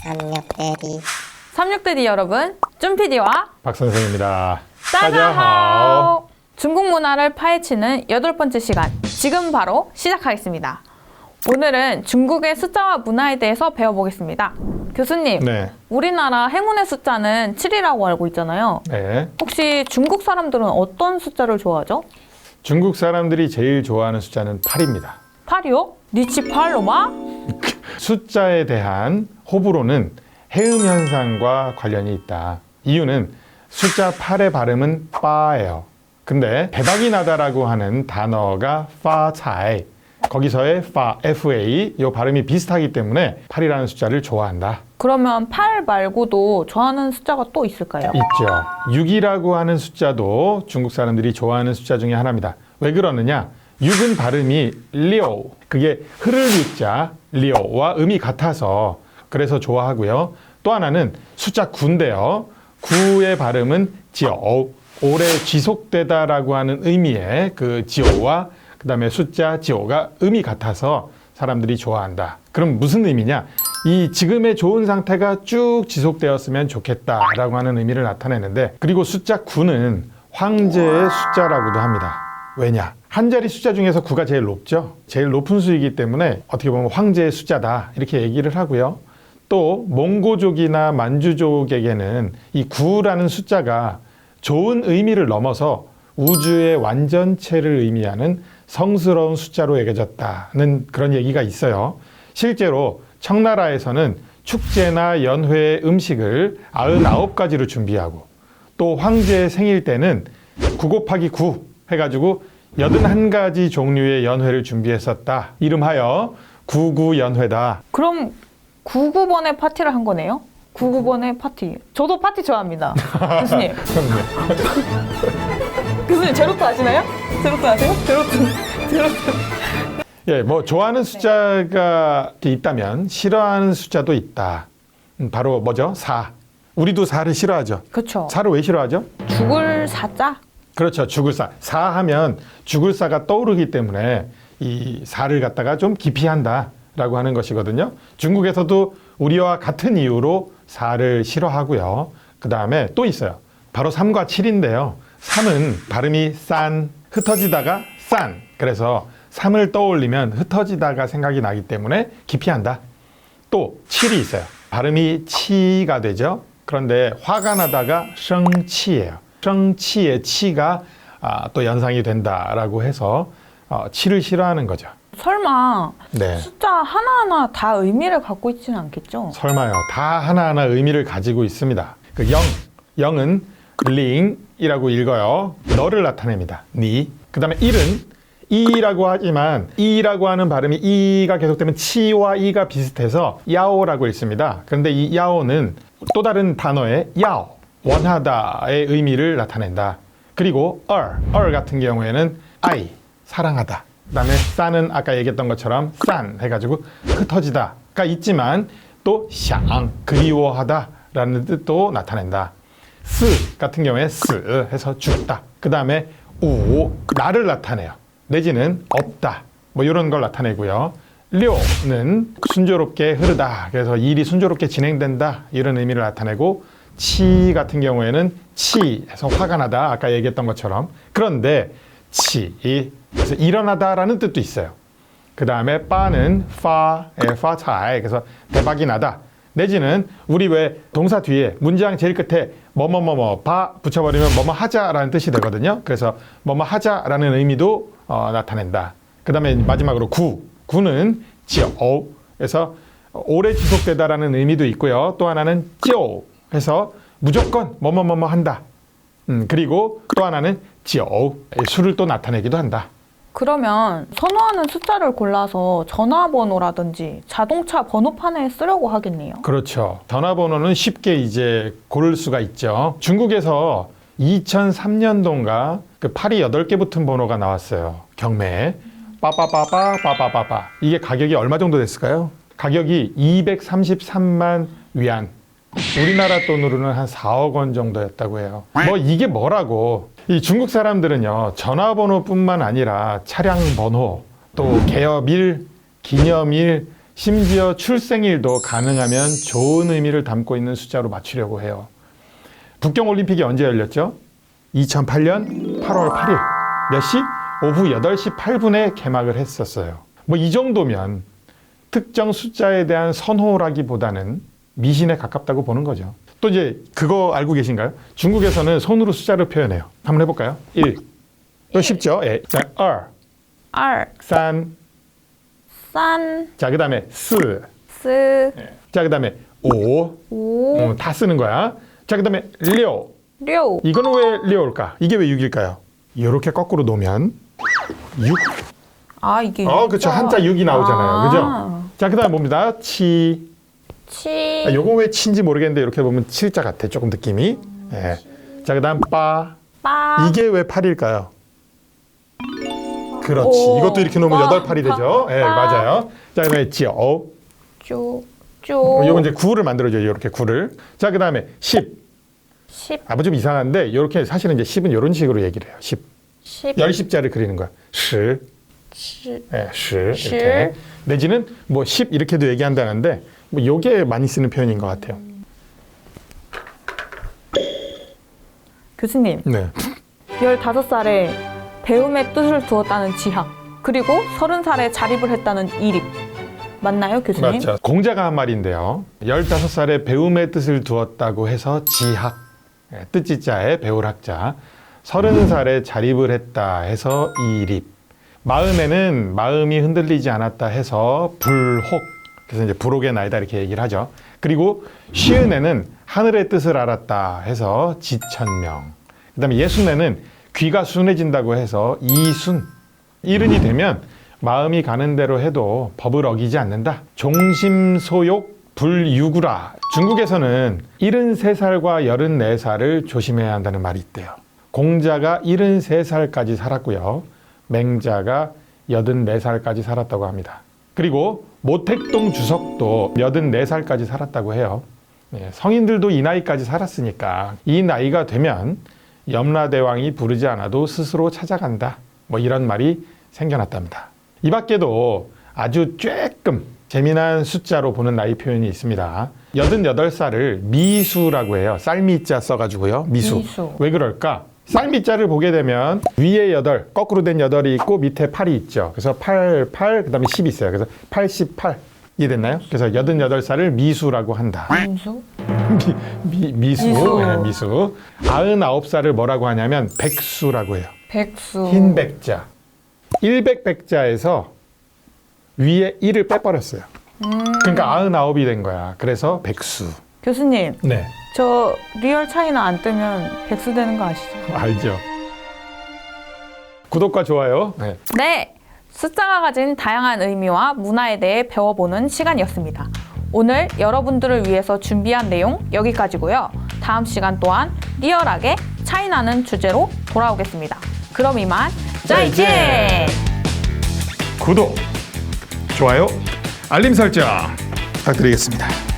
삼육대리 36대디 여러분, 쭌PD와 박선생입니다. 따자하오! 중국 문화를 파헤치는 8번째 시간, 지금 바로 시작하겠습니다. 오늘은 중국의 숫자와 문화에 대해서 배워보겠습니다. 교수님, 네. 우리나라 행운의 숫자는 7이라고 알고 있잖아요. 네. 혹시 중국 사람들은 어떤 숫자를 좋아하죠? 중국 사람들이 제일 좋아하는 숫자는 8입니다. 8이요? 니치 8로마? 숫자에 대한 호불호는 해음 현상과 관련이 있다. 이유는 숫자 8의 발음은 빠예요. 근데 대박이 나다라고 하는 단어가 파차이, 거기서의 파, FA, 이 발음이 비슷하기 때문에 8이라는 숫자를 좋아한다. 그러면 8 말고도 좋아하는 숫자가 또 있을까요? 있죠. 6이라고 하는 숫자도 중국 사람들이 좋아하는 숫자 중에 하나입니다. 왜 그러느냐? 6은 발음이 리오, 그게 흐를 유자 리오와 음이 같아서 그래서 좋아하고요. 또 하나는 숫자 9인데요. 9의 발음은 지오, 오래 지속되다라고 하는 의미의 그 지오와 그 다음에 숫자 지오가 음이 같아서 사람들이 좋아한다. 그럼 무슨 의미냐? 이 지금의 좋은 상태가 쭉 지속되었으면 좋겠다라고 하는 의미를 나타내는데, 그리고 숫자 9는 황제의 숫자라고도 합니다. 왜냐? 한 자리 숫자 중에서 9가 제일 높죠. 제일 높은 수이기 때문에 어떻게 보면 황제의 숫자다 이렇게 얘기를 하고요. 또 몽고족이나 만주족에게는 이 9라는 숫자가 좋은 의미를 넘어서 우주의 완전체를 의미하는 성스러운 숫자로 여겨졌다는 그런 얘기가 있어요. 실제로 청나라에서는 축제나 연회의 음식을 99가지로 준비하고, 또 황제의 생일 때는 9 곱하기 9 해가지고 81가지 종류의 연회를 준비했었다. 이름하여 99연회다. 그럼 99번의 파티를 한 거네요? 99번의 파티. 저도 파티 좋아합니다. 교수님. 교수님, 제로투 아시나요? 제로투 아세요? 제로투. 예, 뭐 좋아하는 숫자가 있다면 싫어하는 숫자도 있다. 바로 뭐죠? 4. 우리도 4를 싫어하죠. 그렇죠. 4를 왜 싫어하죠? 죽을 사자? 그렇죠. 죽을 사. 4 하면 죽을 사가 떠오르기 때문에 이 4를 갖다가 좀 기피한다라고 하는 것이거든요. 중국에서도 우리와 같은 이유로 4를 싫어하고요. 그 다음에 또 있어요. 바로 3과 7인데요. 3은 발음이 싼, 흩어지다가 싼. 그래서 3을 떠올리면 흩어지다가 생각이 나기 때문에 기피한다. 또 7이 있어요. 발음이 치가 되죠. 그런데 화가 나다가 생치예요. 생치의 치가 또 연상이 된다라고 해서 7을 싫어하는 거죠. 설마 네. 숫자 하나하나 다 의미를 갖고 있지는 않겠죠? 설마요. 다 하나하나 의미를 가지고 있습니다. 그 0은 링이라고 읽어요. 너를 나타냅니다. 니. 그 다음에 1은 이라고 하지만 이라고 하는 발음이 이가 계속되면 치와 이가 비슷해서 야오라고 읽습니다. 그런데 이 야오는 또 다른 단어의 야오, 원하다의 의미를 나타낸다. 그리고 얼 같은 경우에는 아이, 사랑하다. 그 다음에 싼은 아까 얘기했던 것처럼 싼 해가지고 흩어지다가 있지만 또 샹, 그리워하다라는 뜻도 나타낸다. 스 같은 경우에 스 해서 죽다. 그 다음에 우, 나를 나타내요. 내지는 없다. 뭐 이런 걸 나타내고요. 료는 순조롭게 흐르다. 그래서 일이 순조롭게 진행된다. 이런 의미를 나타내고, 치 같은 경우에는 치 해서 화가 나다. 아까 얘기했던 것처럼. 그런데 치, 그래서 일어나다라는 뜻도 있어요. 그 다음에 빠는 파차이, 그래서 대박이 나다. 내지는 우리 왜 동사 뒤에 문장 제일 끝에 뭐뭐뭐뭐 바 붙여버리면 뭐뭐 하자라는 뜻이 되거든요. 그래서 뭐뭐 하자라는 의미도 나타낸다. 그 다음에 마지막으로 9는 지오 해서 오래 지속되다라는 의미도 있고요. 또 하나는 찌오 해서 무조건 뭐뭐뭐뭐 한다. 그리고 또 하나는 지오, 수를 또 나타내기도 한다. 그러면 선호하는 숫자를 골라서 전화번호라든지 자동차 번호판에 쓰려고 하겠네요. 그렇죠. 전화번호는 쉽게 이제 고를 수가 있죠. 중국에서 2003년도인가 그 팔이 8개 붙은 번호가 나왔어요. 경매에. 빠빠빠빠. 이게 가격이 얼마 정도 됐을까요? 가격이 233만 위안. 우리나라 돈으로는 한 4억 원 정도였다고 해요. 뭐 이게 뭐라고. 이 중국 사람들은요, 전화번호뿐만 아니라 차량 번호, 또 개업일, 기념일, 심지어 출생일도 가능하면 좋은 의미를 담고 있는 숫자로 맞추려고 해요. 북경올림픽이 언제 열렸죠? 2008년 8월 8일. 몇 시? 오후 8시 8분에 개막을 했었어요. 뭐 이 정도면 특정 숫자에 대한 선호라기보다는 미신에 가깝다고 보는 거죠. 또 이제 그거 알고 계신가요? 중국에서는 손으로 숫자를 표현해요. 한번 해볼까요? 1. 또 쉽죠? 예. 자, 2. R, 3. 산, 자, 그 다음에 4. 스, 자, 그 다음에 5. 오, 다 쓰는 거야. 자, 그 다음에 6. 료. 이거는 왜 6일까? 이게 왜 6일까요? 이렇게 거꾸로 놓으면 6. 아, 이게. 그렇죠. 한자 6이 나오잖아요. 그죠? 자, 그 다음에 뭡니다. 치. 치, 요거 왜 치인지 모르겠는데 이렇게 보면 칠자 같아. 조금 느낌이. 예. 자, 그 다음 빠. 빠. 이게 왜 8일까요? 그렇지. 오, 이것도 이렇게 놓으면 빠, 8, 8이 되죠. 예, 빠. 맞아요. 자, 그 다음에 찌오. 쪼, 쪼. 요거 이제 9를 만들어줘요. 이렇게 9를. 자, 그 다음에 10. 10, 뭐 좀 이상한데 이렇게 사실은 이제 10은 이런 식으로 얘기를 해요. 10. 10, 10자를 그리는 거야. 10. 10. 네, 10 이렇게. 내지는 뭐 10 이렇게도 얘기한다는데 뭐 요게 많이 쓰는 표현인 것 같아요. 교수님, 네. 15살에 배움의 뜻을 두었다는 지학, 그리고 30살에 자립을 했다는 이립. 맞나요, 교수님? 맞죠. 공자가 한 말인데요. 15살에 배움의 뜻을 두었다고 해서 지학, 뜻지자에 배울 학자. 30살에 자립을 했다 해서 이립. 마음에는 마음이 흔들리지 않았다 해서 불혹. 그래서 이제 불혹의 나이다 이렇게 얘기를 하죠. 그리고 쉬은에는 하늘의 뜻을 알았다 해서 지천명. 그다음에 예순에는 귀가 순해진다고 해서 이순. 이른이 되면 마음이 가는 대로 해도 법을 어기지 않는다. 종심소욕 불유구라. 중국에서는 73살과 84살을 조심해야 한다는 말이 있대요. 공자가 73살까지 살았고요. 맹자가 84살까지 살았다고 합니다. 그리고 모택동 주석도 84살까지 살았다고 해요. 성인들도 이 나이까지 살았으니까 이 나이가 되면 염라대왕이 부르지 않아도 스스로 찾아간다. 뭐 이런 말이 생겨났답니다. 이 밖에도 아주 쬐끔 재미난 숫자로 보는 나이 표현이 있습니다. 88살을 미수라고 해요. 쌀미자 써가지고요. 미수. 왜 그럴까? 쌀미자를 보게 되면 위에 8, 거꾸로 된 8이 있고 밑에 8이 있죠. 그래서 8, 그 다음에 10이 있어요. 그래서 88. 이해됐나요? 그래서 88살을 미수라고 한다. 민수? 미수. 네, 미수. 99살을 뭐라고 하냐면 백수라고 해요. 백수. 흰 백자. 100백자에서 위에 1을 빼버렸어요. 그러니까 99이 된 거야. 그래서 백수. 교수님, 네. 저 리얼 차이나 안 뜨면 백수 되는 거 아시죠? 알죠. 구독과 좋아요. 네. 네! 숫자가 가진 다양한 의미와 문화에 대해 배워보는 시간이었습니다. 오늘 여러분들을 위해서 준비한 내용 여기까지고요. 다음 시간 또한 리얼하게 차이나는 주제로 돌아오겠습니다. 그럼 이만 짜이젠! 구독, 좋아요, 알림 설정 부탁드리겠습니다.